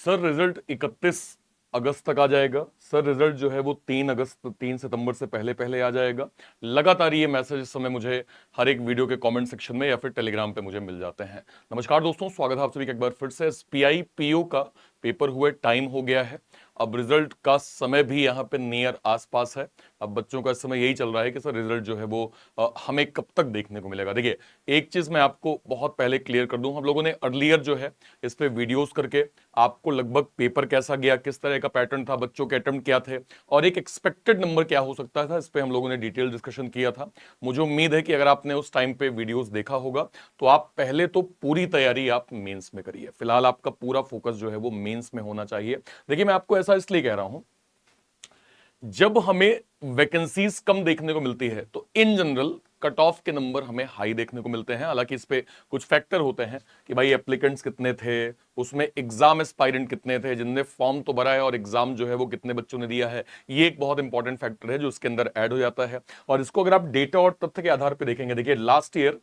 Sir result 31 अगस्त तक आ जाएगा। Sir result जो है वो 3 सितंबर से पहले पहले आ जाएगा। लगातार ये मैसेज इस समय मुझे हर एक वीडियो के कमेंट सेक्शन में या फिर टेलीग्राम पे मुझे मिल जाते हैं। नमस्कार दोस्तों, स्वागत है आप सभी का एक बार फिर से। एसपीआई पीओ का पेपर हुए टाइम हो गया है। अब रिजल्ट का समय भी यहाँ पे नियर आसपास है। अब बच्चों का इस समय यही चल रहा है कि सर रिजल्ट जो है वो हमें कब तक देखने को मिलेगा। देखिए, एक चीज मैं आपको बहुत पहले क्लियर कर दूं, हम लोगों ने अर्लियर जो है इस पे वीडियोस करके आपको लगभग पेपर कैसा गया, किस तरह का पैटर्न था, बच्चों के अटेम्प्ट क्या थे और एक एक्सपेक्टेड नंबर क्या हो सकता था, इस पे हम लोगों ने डिटेल डिस्कशन किया था। मुझे उम्मीद है कि अगर आपने उस टाइम पे वीडियोस देखा होगा तो आप पहले तो पूरी तैयारी आप मेंस में करिए। फिलहाल आपका पूरा फोकस जो है वो मेंस में होना चाहिए। देखिए, मैं आपको ऐसा इसलिए कह रहा हूं, जब हमें वैकेंसीज कम देखने को मिलती है तो इन जनरल कट ऑफ के नंबर हमें हाई देखने को मिलते हैं। हालांकि इस पे कुछ फैक्टर होते हैं कि भाई एप्लीकेंट्स कितने थे, उसमें एग्जाम एस्पायरेंट कितने थे, जिनने फॉर्म तो भरा है और एग्जाम जो है वो कितने बच्चों ने दिया है। ये एक बहुत इंपॉर्टेंट फैक्टर है जो इसके अंदर ऐड हो जाता है। और इसको अगर आप डेटा और तथ्य के आधार पर देखेंगे, देखिए लास्ट ईयर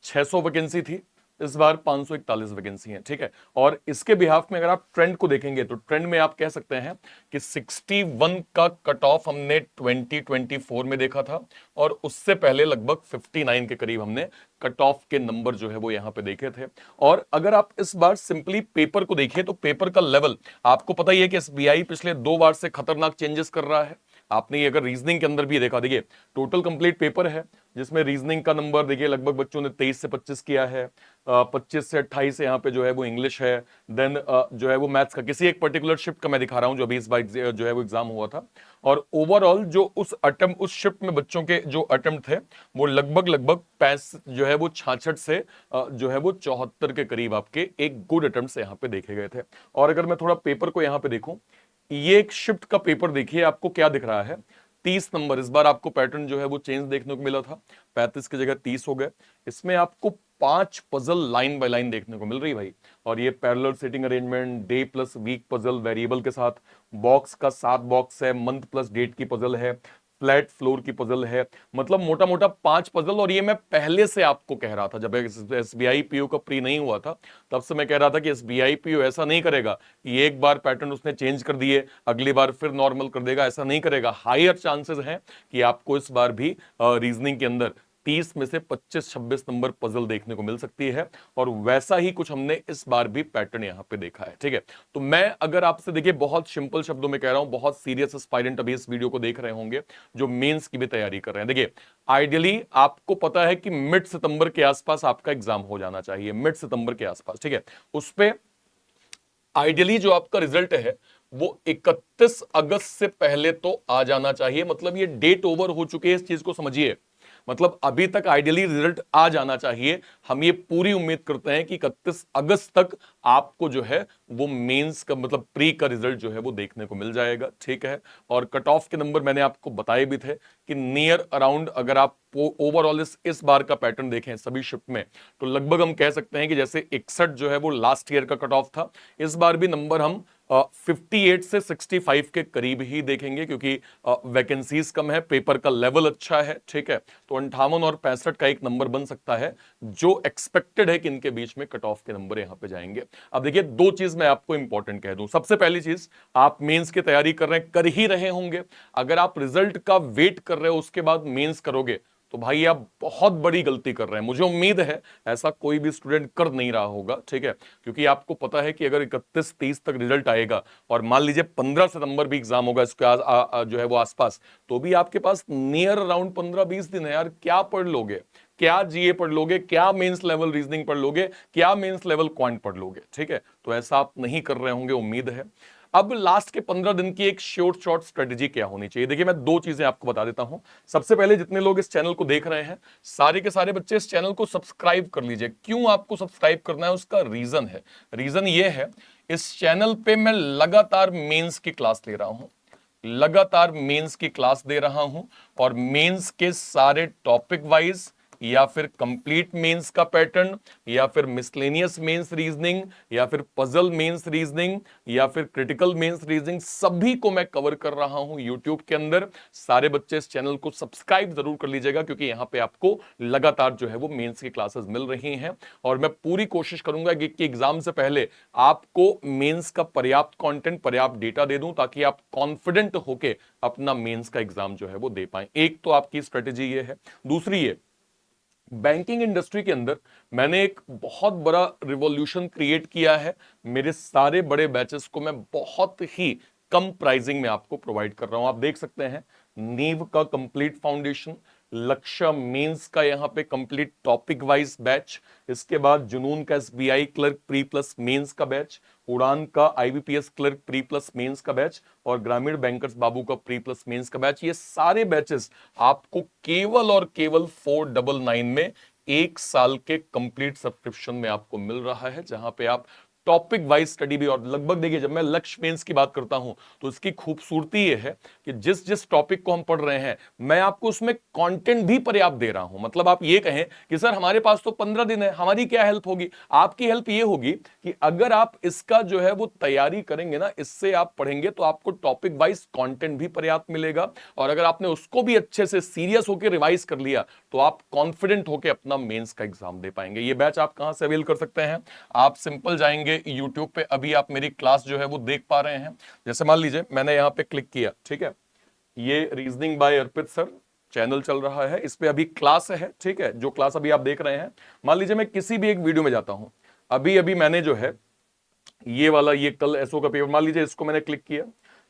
600 वैकेंसी थी, इस बार 541 वैकेंसी है, ठीक है। और इसके बिहाफ में अगर आप ट्रेंड को देखेंगे तो ट्रेंड में आप कह सकते हैं कि 61 का कट ऑफ हमने 2024 में देखा था और उससे पहले लगभग 59 के करीब हमने कट ऑफ के नंबर जो है वो यहां पे देखे थे। और अगर आप इस बार सिंपली पेपर को देखिए तो पेपर का लेवल आपको पता ही है कि एसबीआई पिछले 2 बार से खतरनाक चेंजेस कर रहा है। आपने ये अगर रीजनिंग के अंदर भी देखा, देखिए टोटल कंप्लीट पेपर है जिसमें रीजनिंग का नंबर देखिए लगभग बच्चों ने 23 से 25 किया है, 25 से 28 यहाँ पे जो है वो इंग्लिश है, देन जो है वो मैथ्स का किसी एक पर्टिकुलर शिफ्ट का मैं दिखा रहा हूँ जो अभी इस बार जो है वो एग्जाम हुआ था। और ओवरऑल जो उस शिफ्ट में बच्चों के जो अटेम्प्ट थे वो लगभग लगभग 65 जो है वो 66 से जो है वो 74 के करीब आपके एक गुड अटेम्प्ट यहाँ पे देखे गए थे। और अगर मैं थोड़ा पेपर को यहाँ पे देखूं, ये एक शिफ्ट का पेपर देखिए, आपको क्या दिख रहा है, 30 नंबर। इस बार आपको पैटर्न जो है वो चेंज देखने को मिला था, 35 की जगह 30 हो गए। इसमें आपको 5 पजल लाइन बाय लाइन देखने को मिल रही भाई। और ये parallel seating arrangement, day plus week puzzle variable के साथ, बॉक्स का 7 बॉक्स है, मंथ प्लस डेट की पजल है, फ्लैट फ्लोर की पजल है। मतलब मोटा मोटा 5 पजल। और ये मैं पहले से आपको कह रहा था, जब एसबीआई पीओ का प्री नहीं हुआ था तब से मैं कह रहा था कि एसबीआई पीओ ऐसा नहीं करेगा कि एक बार पैटर्न उसने चेंज कर दिए अगली बार फिर नॉर्मल कर देगा, ऐसा नहीं करेगा। हायर चांसेस हैं कि आपको इस बार भी रीजनिंग के अंदर 30 में से 25-26 नंबर पजल देखने को मिल सकती है। और वैसा ही कुछ हमने इस बार भी पैटर्न यहां पे देखा है, ठीक है। तो मैं अगर आपसे देखिए बहुत सिंपल शब्दों में कह रहा हूं, बहुत सीरियस एस्पायरेंट अभी इस वीडियो को देख रहे होंगे जो मेंस की भी तैयारी कर रहे हैं, देखिए आइडियली आपको पता है कि मिड सितंबर के आसपास आपका एग्जाम हो जाना चाहिए, मिड सितंबर के आसपास, ठीक है। उस पे आइडियली जो आपका रिजल्ट है वो 31 अगस्त से पहले तो आ जाना चाहिए। मतलब ये डेट ओवर हो चुकी है, इस चीज को समझिए। मतलब अभी तक आइडियली रिजल्ट आ जाना चाहिए। हम ये पूरी उम्मीद करते हैं कि 31 अगस्त तक आपको जो है वो मेंस का मतलब प्री का रिजल्ट जो है वो देखने को मिल जाएगा, ठीक है। और कट ऑफ के नंबर मैंने आपको बताए भी थे कि नियर अराउंड अगर आप ओवरऑल इस बार का पैटर्न देखें सभी शिफ्ट में तो लगभग हम कह सकते हैं कि जैसे 61 जो है वो लास्ट ईयर का कट ऑफ था, इस बार भी नंबर हम 58 से 65 के करीब ही देखेंगे क्योंकि वैकेंसीज कम है, पेपर का लेवल अच्छा है, ठीक है। तो 58 और 65 का एक नंबर बन सकता है जो एक्सपेक्टेड है कि इनके बीच में कट ऑफ के नंबर यहां पे जाएंगे। अब देखिए, दो चीज मैं आपको इंपॉर्टेंट कह दूं। सबसे पहली चीज, आप मेंस की तैयारी कर ही रहे होंगे। अगर आप रिजल्ट का वेट कर रहे हो उसके बाद मेंस करोगे तो भाई आप बहुत बड़ी गलती कर रहे हैं। मुझे उम्मीद है ऐसा कोई भी स्टूडेंट कर नहीं रहा होगा, ठीक है। क्योंकि आपको पता है कि अगर 31-30 तक रिजल्ट आएगा और मान लीजिए 15 सितंबर भी एग्जाम होगा इसके जो है वो आसपास, तो भी आपके पास नियर अराउंड 15-20 दिन है यार। क्या पढ़ लोगे, क्या जीए पढ़ लोगे, क्या मेंस लेवल रीजनिंग पढ़ लोगे, क्या मेंस लेवल क्वांट पढ़ लोगे, ठीक है। तो ऐसा आप नहीं कर रहे होंगे, उम्मीद है। अब लास्ट के 15 दिन की एक शॉर्ट स्ट्रेटेजी क्या होनी चाहिए, देखिए मैं दो चीजें आपको बता देता हूं। सबसे पहले, जितने लोग इस चैनल को देख रहे हैं सारे के सारे बच्चे इस चैनल को सब्सक्राइब कर लीजिए। क्यों आपको सब्सक्राइब करना है, उसका रीजन है। रीजन ये है, इस चैनल पे मैं लगातार मेंस की क्लास ले रहा हूं, लगातार मेंस की क्लास दे रहा हूं और मेंस के सारे टॉपिक वाइज या फिर कंप्लीट मेंस का पैटर्न, या फिर मिसलेनियस मेंस रीजनिंग, या फिर पजल मेंस रीजनिंग, या फिर क्रिटिकल मेंस रीजनिंग, सभी को मैं कवर कर रहा हूं यूट्यूब के अंदर। सारे बच्चे इस चैनल को सब्सक्राइब जरूर कर लीजिएगा, क्योंकि यहां पे आपको लगातार जो है वो मेंस की क्लासेस मिल रही हैं। और मैं पूरी कोशिश करूंगा कि एग्जाम से पहले आपको मेंस का पर्याप्त कंटेंट, पर्याप्त डेटा दे दूं, ताकि आप कॉन्फिडेंट होके अपना मेंस का एग्जाम जो है वो दे पाएं। एक तो आपकी स्ट्रेटेजी ये है। दूसरी ये, बैंकिंग इंडस्ट्री के अंदर मैंने एक बहुत बड़ा रिवॉल्यूशन क्रिएट किया है। मेरे सारे बड़े बैचेस को मैं बहुत ही कम प्राइसिंग में आपको प्रोवाइड कर रहा हूं। आप देख सकते हैं, नीव का कंप्लीट फाउंडेशन, लक्ष्य मेंस का यहां पे कंप्लीट टॉपिक वाइज बैच, इसके बाद जुनून का SBI clerk pre plus mains का बैच, उड़ान का IBPS clerk pre plus mains का बैच, और ग्रामीण बैंकर्स बाबू का प्री प्लस मेंस का बैच। ये सारे बैचेस आपको केवल और केवल 499 में 1 साल के कंप्लीट सब्सक्रिप्शन में आपको मिल रहा है, जहां पे आप टॉपिक वाइज स्टडी भी, और लगभग देखिए जब मैं लक्ष्य मेंस की बात करता हूं तो इसकी खूबसूरती ये है कि जिस जिस टॉपिक को हम पढ़ रहे हैं मैं आपको उसमें कंटेंट भी पर्याप्त दे रहा हूं। मतलब आप ये कहें कि सर हमारे पास तो 15 दिन है, हमारी क्या हेल्प होगी? आपकी हेल्प ये होगी कि अगर आप इसका जो है वो तैयारी करेंगे ना, इससे आप पढ़ेंगे तो आपको टॉपिक वाइज कंटेंट भी पर्याप्त मिलेगा, और अगर आपने उसको भी अच्छे से सीरियस होकर रिवाइज कर लिया तो आप कॉन्फिडेंट होकर अपना मेंस का एग्जाम दे पाएंगे। ये बैच आप कहां से अवेल कर सकते हैं? आप सिंपल जाएंगे यूट्यूब पे, अभी आप मेरी क्लास जो है वो देख पा रहे हैं। जैसे मान लीजिए मैंने यहां पे क्लिक किया, ठीक है, ये रीजनिंग बाय अर्पित सर चैनल चल रहा है, इस पे अभी क्लास है, ठीक है, जो क्लास अभी आप देख रहे हैं। मान लीजिए मैं किसी भी एक वीडियो में जाता हूं, अभी अभी मैंने जो है ये वाला, ये कल एसओ का पेपर, मान लीजिए इसको मैंने क्लिक किया,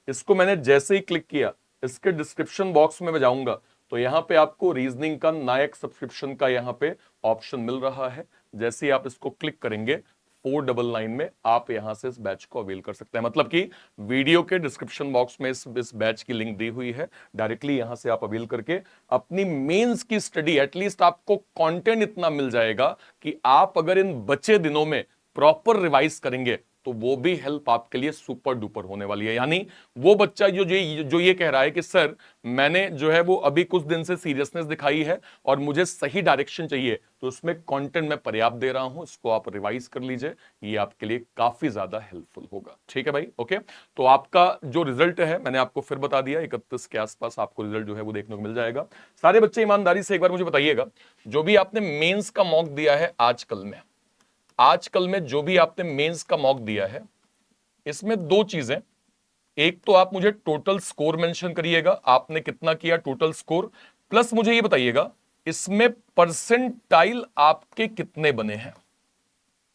इसको मैंने जैसे ही क्लिक किया, इसके डिस्क्रिप्शन बॉक्स में मैं जाऊंगा तो यहां पे आपको रीजनिंग का नायक सब्सक्रिप्शन का यहां पे ऑप्शन मिल रहा है। जैसे ही आप इसको क्लिक करेंगे 499 में आप यहां से इस बैच को अवेल कर सकते हैं। मतलब कि वीडियो के डिस्क्रिप्शन बॉक्स में इस बैच की लिंक दी हुई है, डायरेक्टली यहां से आप अवेल करके अपनी मेंस की स्टडी, एटलीस्ट आपको कंटेंट इतना मिल जाएगा कि आप अगर इन बचे दिनों में प्रॉपर रिवाइज करेंगे तो वो भी हेल्प आपके लिए सुपर डुपर होने वाली है। यानी वो बच्चा जो ये कह रहा है कि सर मैंने जो है वो अभी कुछ दिन से सीरियसनेस दिखाई है और मुझे सही डायरेक्शन चाहिए, तो उसमें कंटेंट मैं पर्याप्त दे रहा हूं, इसको आप रिवाइज कर लीजिए, ये आपके लिए काफी ज्यादा हेल्पफुल होगा। ठीक है भाई, ओके। तो आपका जो रिजल्ट है मैंने आपको फिर बता दिया, 31 के आसपास आपको रिजल्ट जो है वो देखने को मिल जाएगा। सारे बच्चे ईमानदारी से एक बार मुझे बताइएगा, जो भी आपने मेंस का मॉक दिया है आजकल में जो भी आपने मेंस का मॉक दिया है, इसमें दो चीजें, एक तो आप मुझे टोटल स्कोर मेंशन करिएगा, आपने कितना किया टोटल स्कोर, प्लस मुझे ये बताइएगा इसमें परसेंटाइल आपके कितने बने हैं।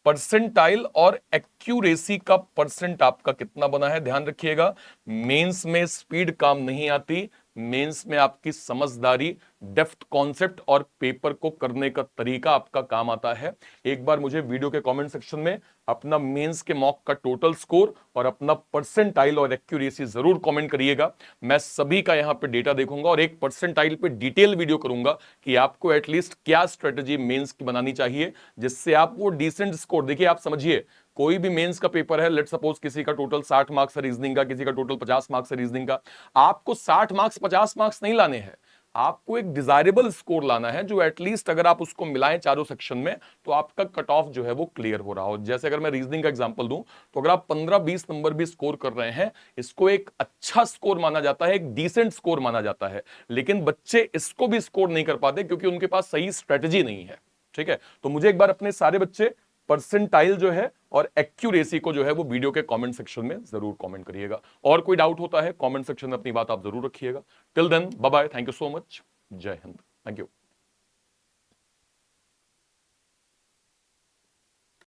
परसेंटाइल और एक्यूरेसी का परसेंट आपका कितना बना है, ध्यान रखिएगा। मेंस में स्पीड काम नहीं आती, मेंस में आपकी समझदारी, डेप्थ कॉन्सेप्ट और पेपर को करने का तरीका आपका काम आता है। एक बार मुझे वीडियो के कमेंट सेक्शन में अपना मेंस के मॉक का टोटल स्कोर और अपना परसेंटाइल और एक्यूरेसी जरूर कमेंट करिएगा। मैं सभी का यहां पे डेटा देखूंगा और एक परसेंटाइल पे डिटेल वीडियो करूंगा कि आपको एटलीस्ट क्या स्ट्रेटेजी मेंस की बनानी चाहिए जिससे आप वो डिसेंट स्कोर, देखिए आप समझिए कोई भी मेंस का पेपर है, लेट सपोज किसी का टोटल 60 मार्क्स है रीजनिंग का, किसी का टोटल 50 मार्क्स है रीजनिंग का, आपको 60 मार्क्स 50 मार्क्स नहीं लाने हैं, आपको एक डिजायरेबल स्कोर लाना है जो एटलीस्ट अगर आप उसको मिलाएं चारों सेक्शन में तो आपका कट ऑफ जो है वो क्लियर हो रहा हो। जैसे अगर मैं रीजनिंग का एग्जांपल दूं तो अगर आप 15-20 नंबर भी स्कोर कर रहे हैं, इसको एक अच्छा स्कोर माना जाता है, एक डिसेंट स्कोर माना जाता है। लेकिन बच्चे इसको भी स्कोर नहीं कर पाते क्योंकि उनके पास सही स्ट्रेटेजी नहीं है। ठीक है, तो मुझे एक बार अपने सारे बच्चे परसेंटाइल जो है और एक्यूरेसी को जो है वो वीडियो के कमेंट सेक्शन में जरूर कमेंट करिएगा। और कोई डाउट होता है कमेंट सेक्शन में अपनी बात आप जरूर रखिएगा। Till then bye bye, thank you so much, जय हिंद, थैंक यू।